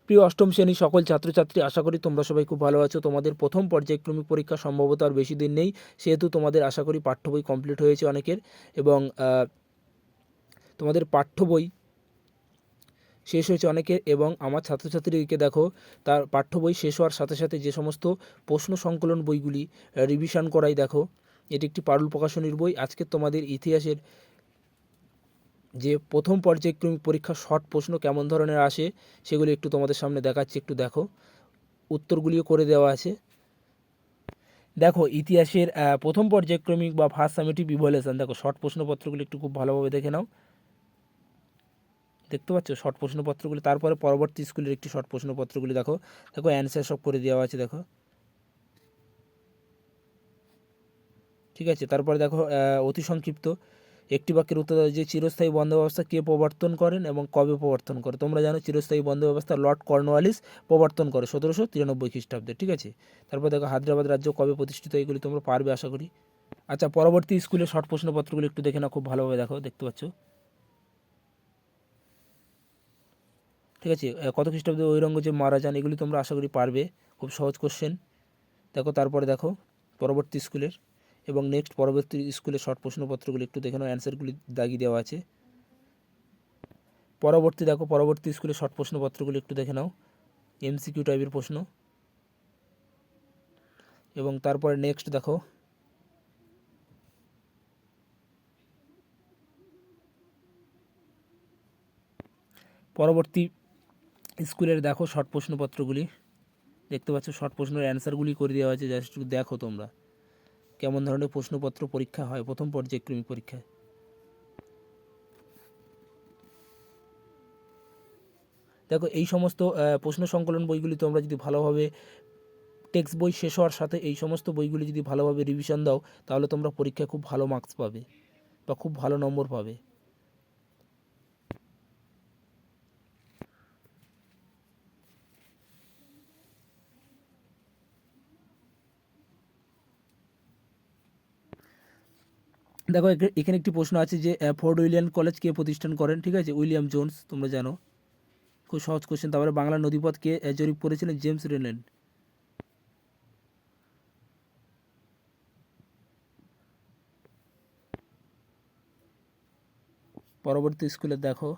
প্রিয় অষ্টম শ্রেণীর সকল ছাত্রছাত্রী, আশা করি তোমরা সবাই খুব ভালো আছো। তোমাদের প্রথম পর্যায়ক্রমিক পরীক্ষা সম্ভবত আর বেশি দিন নেই, সেহেতু তোমাদের আশা করি পাঠ্য বই কমপ্লিট হয়েছে অনেকের, এবং তোমাদের পাঠ্য বই শেষ হয়েছে অনেকের। এবং আমার ছাত্রছাত্রীদেরকে দেখো, তার পাঠ্য বই শেষ হওয়ার সাথে সাথে যে সমস্ত প্রশ্ন সংকলন বইগুলি রিভিশন করাই, দেখো এটি একটি পারুল প্রকাশনীর বই। আজকে তোমাদের ইতিহাসের যে প্রথম পর্যায়ক্রমিক পরীক্ষার শর্ট প্রশ্ন কেমন ধরনের আসে সেগুলি একটু তোমাদের সামনে দেখাচ্ছি, একটু দেখো। উত্তরগুলিও করে দেওয়া আছে। দেখো ইতিহাসের প্রথম পর্যায়ক্রমিক বা ফার্স্ট সামেটিভ ইভ্যালুয়েশন, দেখো শর্ট প্রশ্নপত্রগুলি একটু খুব ভালোভাবে দেখে নাও। দেখতে পাচ্ছ শর্ট প্রশ্নপত্রগুলি, তারপরে পরবর্তী স্কুলের একটি শর্ট প্রশ্নপত্রগুলি দেখো। দেখো অ্যান্সার সব করে দেওয়া আছে, দেখো ঠিক আছে। তারপরে দেখো অতি সংক্ষিপ্ত একটি বাক্যের উত্তর দাও যে চিরস্থায়ী বন্দর ব্যবস্থা কে প্রবর্তন করেন এবং কবে প্রবর্তন করে। তোমরা জানো চিরস্থায়ী বন্দর ব্যবস্থা লর্ড কর্নওয়ালিস প্রবর্তন করে 1793 খ্রিস্টাব্দে, ঠিক আছে। তারপর দেখো হায়দ্রাবাদ রাজ্য কবে প্রতিষ্ঠিত, এগুলি তোমরা পারবে আশা করি। আচ্ছা, পরবর্তী স্কুলের শর্ট প্রশ্নপত্রগুলো একটু দেখে নাও, খুব ভালোভাবে দেখো, দেখতে পাচ্ছ ঠিক আছে। কত খ্রিস্টাব্দে ঔরঙ্গজেব মারা যান, এগুলি তোমরা আশা করি পারবে, খুব সহজ কোশ্চেন। দেখো তারপরে দেখো পরবর্তী স্কুলের এবং নেক্সট পরবর্তী স্কুলের শর্ট প্রশ্নপত্রগুলি একটু দেখে নাও, অ্যান্সারগুলি দাগিয়ে দেওয়া আছে। পরবর্তী দেখো পরবর্তী স্কুলের শর্ট প্রশ্নপত্রগুলি একটু দেখে নাও, এমসিকিউ টাইপের প্রশ্ন। এবং তারপরে নেক্সট দেখো পরবর্তী স্কুলের দেখো শর্ট প্রশ্নপত্রগুলি, দেখতে পাচ্ছ শর্ট প্রশ্নের অ্যান্সারগুলি করে দেওয়া আছে, জাস্ট দেখো তোমরা কেমন ধরনের প্রশ্নপত্র পরীক্ষা হয় প্রথম পর্যায়ক্রমিক পরীক্ষায়। দেখো এই সমস্ত প্রশ্ন সংকলন বইগুলি তোমরা যদি ভালোভাবে টেক্সট বই শেষ হওয়ার সাথে এই সমস্ত বইগুলি যদি ভালোভাবে রিভিশন দাও, তাহলে তোমরা পরীক্ষায় খুব ভালো মার্কস পাবে বা খুব ভালো নম্বর পাবে। দেখো এখানে একটি প্রশ্ন আছে যে ফোর্ট উইলিয়াম কলেজ কে প্রতিষ্ঠান করেন, ঠিক আছে, উইলিয়াম জোন্স, তোমরা জানো, খুব সহজ কোশ্চেন। তারপরে বাংলা নদীপথ কে জরিপ করেছিলেন, জেমস রেল্যান্ড। পরবর্তী স্কুলে দেখো